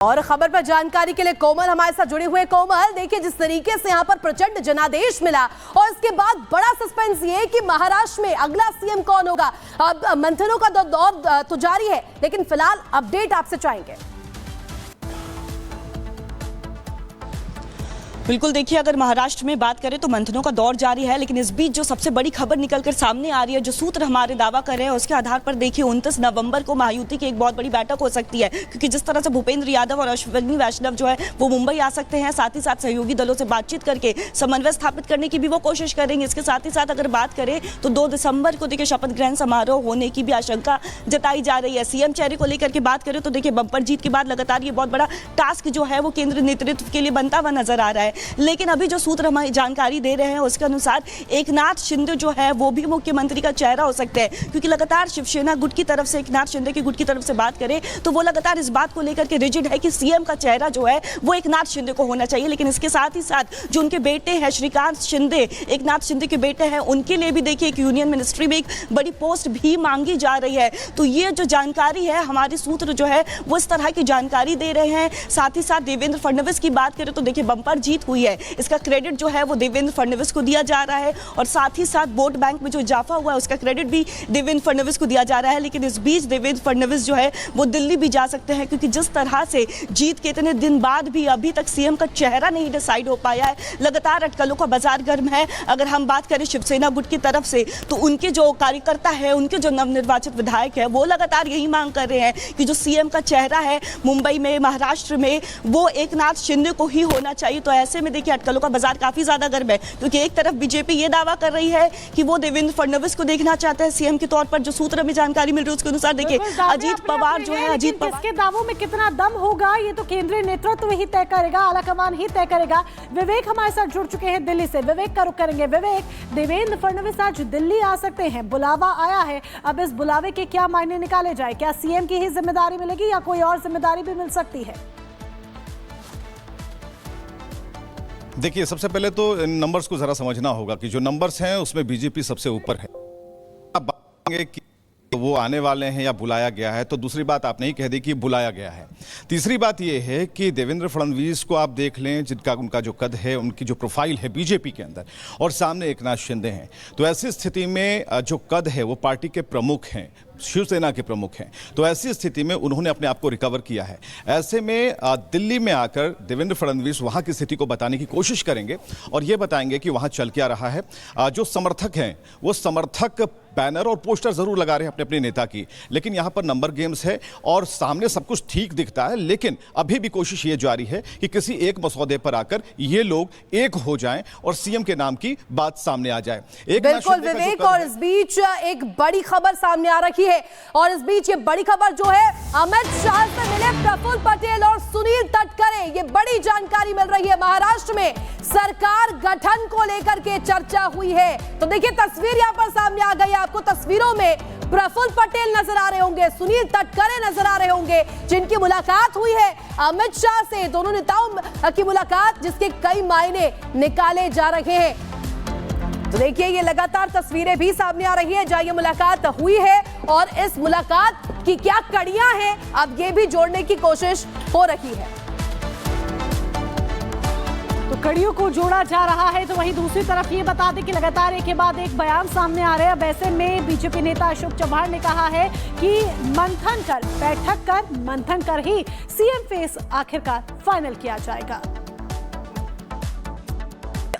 और खबर पर जानकारी के लिए कोमल हमारे साथ जुड़े हुए। कोमल, देखिए जिस तरीके से यहाँ पर प्रचंड जनादेश मिला और इसके बाद बड़ा सस्पेंस ये है कि महाराष्ट्र में अगला सीएम कौन होगा। अब मंथनों का दौर तो जारी है, लेकिन फिलहाल अपडेट आपसे चाहेंगे। बिल्कुल, देखिए अगर महाराष्ट्र में बात करें तो मंथनों का दौर जारी है, लेकिन इस बीच जो सबसे बड़ी खबर निकलकर सामने आ रही है, जो सूत्र हमारे दावा कर रहे हैं उसके आधार पर देखिए 29 नवंबर को महायुति की एक बहुत बड़ी बैठक हो सकती है, क्योंकि जिस तरह से भूपेंद्र यादव और अश्विनी वैष्णव जो है वो मुंबई आ सकते हैं, साथ ही साथ सहयोगी दलों से बातचीत करके समन्वय स्थापित करने की भी वो कोशिश करेंगे। इसके साथ ही साथ अगर बात करें तो 2 दिसंबर को देखिए शपथ ग्रहण समारोह होने की भी आशंका जताई जा रही है। सीएम चेहरे को लेकर के बात करें तो देखिए बम्पर जीत के बाद लगातार ये बहुत बड़ा टास्क जो है वो केंद्र नेतृत्व के लिए बनता हुआ नजर आ रहा है, लेकिन अभी जो सूत्र हमें जानकारी दे रहे हैं उसके अनुसार एकनाथ शिंदे जो है वो भी मुख्यमंत्री का चेहरा हो सकते हैं, क्योंकि लगातार शिवसेना गुट की तरफ से, एकनाथ शिंदे की गुट की तरफ से बात करें तो वो लगातार इस बात को लेकर के रिजिड है कि सीएम का चेहरा जो है वो एकनाथ शिंदे को होना चाहिए। लेकिन इसके साथ ही साथ जो उनके बेटे हैं श्रीकांत शिंदे, एकनाथ शिंदे के बेटे हैं, उनके लिए भी देखिए एक यूनियन मिनिस्ट्री में एक बड़ी पोस्ट भी मांगी जा रही है। तो ये जो जानकारी है हमारे सूत्र जो है वो इस तरह की जानकारी दे रहे हैं। साथ ही साथ देवेंद्र फडणवीस की बात करें तो देखिए बम्पर जीत हुई है, इसका क्रेडिट जो है वो देवेंद्र फडणवीस को दिया जा रहा है, और साथ ही साथ वोट बैंक में जो इजाफा हुआ है उसका क्रेडिट भी देवेंद्र फडणवीस को दिया जा रहा है। लेकिन इस बीच देवेंद्र फडणवीस जो है वो दिल्ली भी जा सकते हैं, क्योंकि जिस तरह से जीत के इतने दिन बाद भी अभी तक सीएम का चेहरा नहीं डिसाइड हो पाया है, लगातार अटकलों का बाजार गर्म है। अगर हम बात करें शिवसेना गुट की तरफ से तो उनके जो कार्यकर्ता है, उनके जो नवनिर्वाचित विधायक है वो लगातार यही मांग कर रहे हैं कि जो सीएम का चेहरा है मुंबई में, महाराष्ट्र में, वो एकनाथ शिंदे को ही होना चाहिए। तो ऐसे में देखिए अटकलों का बाजार काफी ज्यादा गर्म है, क्योंकि एक तरफ बीजेपी ये दावा कर रही है कि वो देवेंद्र फडणवीस को देखना चाहते हैं सीएम के तौर पर। जो सूत्र में जानकारी मिल रही है उसके अनुसार देखिए अजीत पवार जो है, अजीत पवार किसके दावों में कितना दम होगा ये तो केंद्रीय नेतृत्व ही तय करेगा, आलाकमान ही तय करेगा। विवेक हमारे साथ जुड़ चुके हैं दिल्ली से, विवेक का रुख करेंगे। विवेक, देवेंद्र फडणवीस आज दिल्ली आ सकते हैं, बुलावा आया है, अब इस बुलावे के क्या मायने निकाले जाए? क्या सीएम की ही जिम्मेदारी मिलेगी या कोई और जिम्मेदारी भी मिल सकती है? देखिए, सबसे पहले तो इन नंबर्स को जरा समझना होगा कि जो नंबर्स हैं उसमें बीजेपी सबसे ऊपर है। अब बात करेंगे कि वो आने वाले हैं या बुलाया गया है, तो दूसरी बात आपने ही कह दी कि बुलाया गया है। तीसरी बात ये है कि देवेंद्र फडणवीस को आप देख लें, जिनका उनका जो कद है, उनकी जो प्रोफाइल है बीजेपी के अंदर, और सामने एकनाथ शिंदे हैं, तो ऐसी स्थिति में जो कद है वो पार्टी के प्रमुख हैं, शिवसेना के प्रमुख हैं, तो ऐसी स्थिति में उन्होंने अपने आप को रिकवर किया है। ऐसे में दिल्ली में आकर देवेंद्र फडणवीस वहां की स्थिति को बताने की कोशिश करेंगे और ये बताएंगे कि वहां चल क्या रहा है। जो समर्थक हैं वो समर्थक बैनर और पोस्टर जरूर लगा रहे हैं अपने अपने नेता की, लेकिन यहां पर नंबर गेम्स है और सामने सब कुछ ठीक दिखता है, लेकिन अभी भी कोशिश ये जारी है कि किसी एक मसौदे पर आकर ये लोग एक हो जाएं और सीएम के नाम की बात सामने आ जाए। बिल्कुल विवेक, और इस बीच एक बड़ी खबर सामने आ रही है, और इस बीच ये बड़ी खबर जो है अमित शाह से मिले प्रफुल्ल पटेल और सुनील तटकरे, ये बड़ी जानकारी मिल रही है। महाराष्ट्र में सरकार गठन को लेकर के चर्चा हुई है, तो देखिए तस्वीर यहां पर सामने आ गई। आपको तस्वीरों में प्रफुल्ल पटेल नजर आ रहे होंगे, सुनील तटकरे नजर आ रहे होंगे, जिनकी मुलाकात हुई है अमित शाह से। दोनों नेताओं की मुलाकात जिसके कई मायने निकाले जा रहे हैं। तो देखिए ये लगातार तस्वीरें भी सामने आ रही है जहां ये मुलाकात हुई है, और इस मुलाकात की क्या कड़ियां हैं अब ये भी जोड़ने की कोशिश हो रही है। तो कड़ियों को जोड़ा जा रहा है, तो वहीं दूसरी तरफ ये बता दें कि लगातार एक के बाद एक बयान सामने आ रहे हैं। अब ऐसे में बीजेपी नेता अशोक चव्हाण ने कहा है कि मंथन कर, बैठक कर, मंथन कर ही सीएम फेस आखिरकार फाइनल किया जाएगा।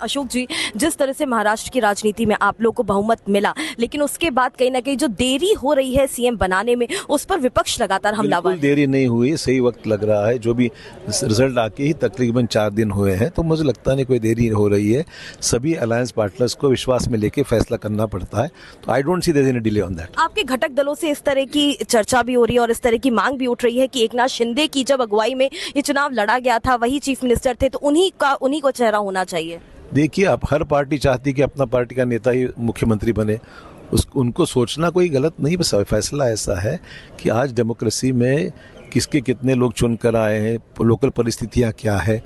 अशोक जी, जिस तरह से महाराष्ट्र की राजनीति में आप लोग को बहुमत मिला, लेकिन उसके बाद कहीं ना कहीं जो देरी हो रही है सीएम बनाने में, उस पर विपक्ष लगातार हमलावर। देरी नहीं हुई, सही वक्त लग रहा है। जो भी रिजल्ट आके ही तकरीबन 4 दिन हुए हैं, तो मुझे लगता नहीं कोई देरी हो रही है। सभी अलायंस पार्टनर्स को विश्वास में लेके फैसला करना पड़ता है, तो I don't see there any delay on that. आपके घटक दलों से इस तरह की चर्चा भी हो रही है और इस तरह की मांग भी उठ रही है कि एकनाथ शिंदे की जब अगुवाई में ये चुनाव लड़ा गया था, वही चीफ मिनिस्टर थे, तो उन्हीं को चेहरा होना चाहिए। देखिए, अब हर पार्टी चाहती कि अपना पार्टी का नेता ही मुख्यमंत्री बने, उनको सोचना कोई गलत नहीं। बस फैसला ऐसा है कि आज डेमोक्रेसी में किसके कितने लोग चुनकर आए हैं, लोकल परिस्थितियां क्या है,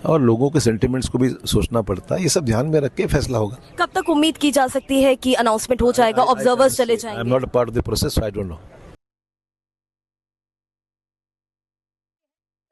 और लोगों के सेंटिमेंट्स को भी सोचना पड़ता है। ये सब ध्यान में रख के फैसला होगा। कब तक उम्मीद की जा सकती है कि अनाउंसमेंट हो जाएगा, ऑब्जर्वर्स चले जाएंगे? I am not a part of the process, I don't know.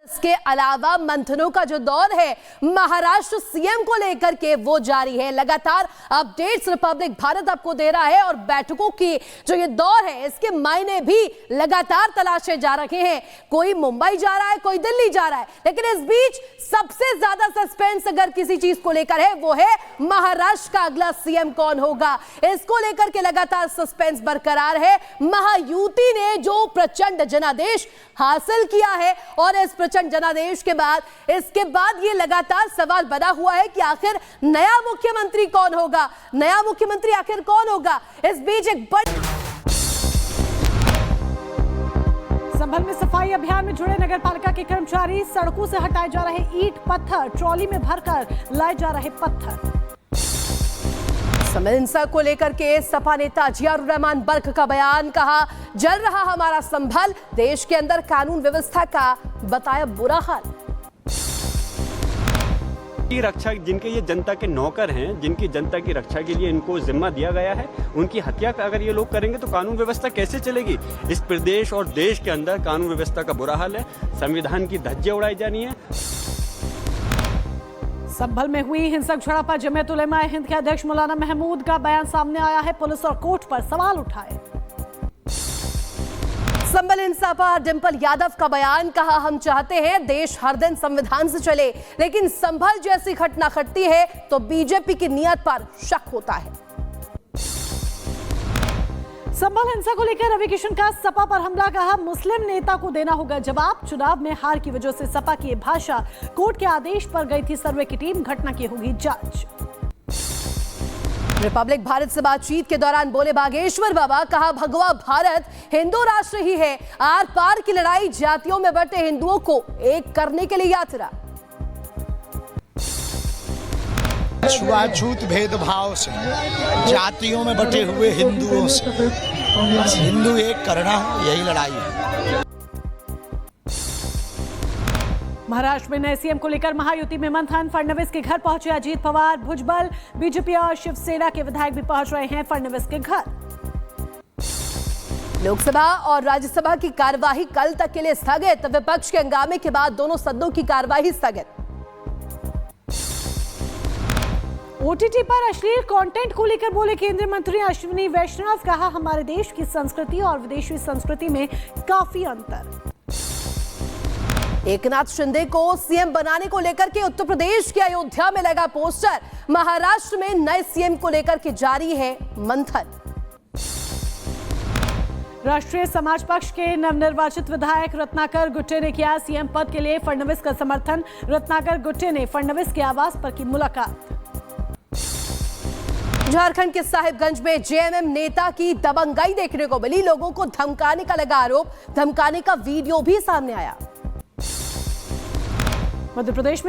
इसके अलावा मंथनों का जो दौर है महाराष्ट्र सीएम को लेकर के वो जारी है। लगातार अपडेट्स रिपब्लिक भारत आपको दे रहा है और बैठकों की जो ये दौर है इसके मायने भी लगातार तलाशे जा रहे हैं। कोई मुंबई जा रहा है, कोई दिल्ली जा रहा है, लेकिन इस बीच सबसे ज्यादा सस्पेंस अगर किसी चीज को लेकर है वो है महाराष्ट्र का अगला सीएम कौन होगा। इसको लेकर के लगातार सस्पेंस बरकरार है। महायुति ने जो प्रचंड जनादेश हासिल किया है और इस प्रचंड जनादेश के बाद इसके बाद ये लगातार सवाल बना हुआ है कि आखिर नया मुख्यमंत्री कौन होगा, नया मुख्यमंत्री आखिर कौन होगा। इस बीच एक बड़ी संभल में सफाई अभियान में जुड़े नगरपालिका के कर्मचारी सड़कों से हटाए जा रहे ईंट पत्थर, ट्रॉली में भरकर लाए जा रहे पत्थर। संभल हिंसा को लेकर के सपा नेता जियाउर रहमान बर्क का बयान, कहा जल रहा हमारा संभल, देश के अंदर कानून व्यवस्था का बताया बुरा हाल। रक्षा जिनके ये जनता के नौकर हैं, जिनकी जनता की रक्षा के लिए इनको जिम्मा दिया गया है, उनकी हत्या अगर ये लोग करेंगे तो कानून व्यवस्था कैसे चलेगी। इस प्रदेश और देश के अंदर कानून व्यवस्था का बुरा हाल है, संविधान की धज्जियां उड़ाई जानी है। संभल में हुई हिंसक झड़प पर जमीयत उलेमा हिंद के अध्यक्ष मौलाना महमूद का बयान सामने आया है। पुलिस और कोर्ट पर सवाल उठाए। संभल हिंसा पर डिंपल यादव का बयान, कहा हम चाहते हैं देश हर दिन संविधान से चले, लेकिन संभल जैसी घटना घटती है तो बीजेपी की नीयत पर शक होता है। संभल हिंसा को लेकर रवि किशन का सपा पर हमला, कहा मुस्लिम नेता को देना होगा जवाब। चुनाव में हार की वजह से सपा की भाषा कोर्ट के आदेश पर गई थी सर्वे की टीम, घटना की होगी जांच। रिपब्लिक भारत से बातचीत के दौरान बोले बागेश्वर बाबा, कहा भगवा भारत हिंदू राष्ट्र ही है, आर पार की लड़ाई जातियों में बंटे हिंदुओं को एक करने के लिए यात्रा। छुआछूत भेदभाव से, जातियों में बटे हुए हिंदुओं से हिंदू एक करना, यही लड़ाई है। महाराष्ट्र में नए सीएम को लेकर महायुति में मंथन, फडणवीस के घर पहुंचे अजीत पवार, भुजबल, बीजेपी और शिवसेना के विधायक भी पहुंच रहे हैं फडणवीस के घर। लोकसभा और राज्यसभा की कार्यवाही कल तक के लिए स्थगित, विपक्ष के हंगामे के बाद दोनों सदनों की कार्यवाही स्थगित। ओटीटी पर अश्लील कंटेंट को लेकर बोले केंद्रीय मंत्री अश्विनी वैष्णव, कहा हमारे देश की संस्कृति और विदेशी संस्कृति में काफी अंतर। एकनाथ शिंदे को सीएम बनाने को लेकर के उत्तर प्रदेश के अयोध्या में लगा पोस्टर, महाराष्ट्र में नए सीएम को लेकर के जारी है मंथन। राष्ट्रीय समाज पक्ष के नवनिर्वाचित विधायक रत्नाकर गुट्टे ने किया सीएम पद के लिए फडणवीस का समर्थन। रत्नाकर गुट्टे ने फडणवीस के आवास पर की मुलाकात। झारखंड के साहिबगंज में जेएमएम नेता की दबंगाई देखने को मिली, लोगों को धमकाने का लगा आरोप, धमकाने का वीडियो भी सामने आया। मध्य प्रदेश में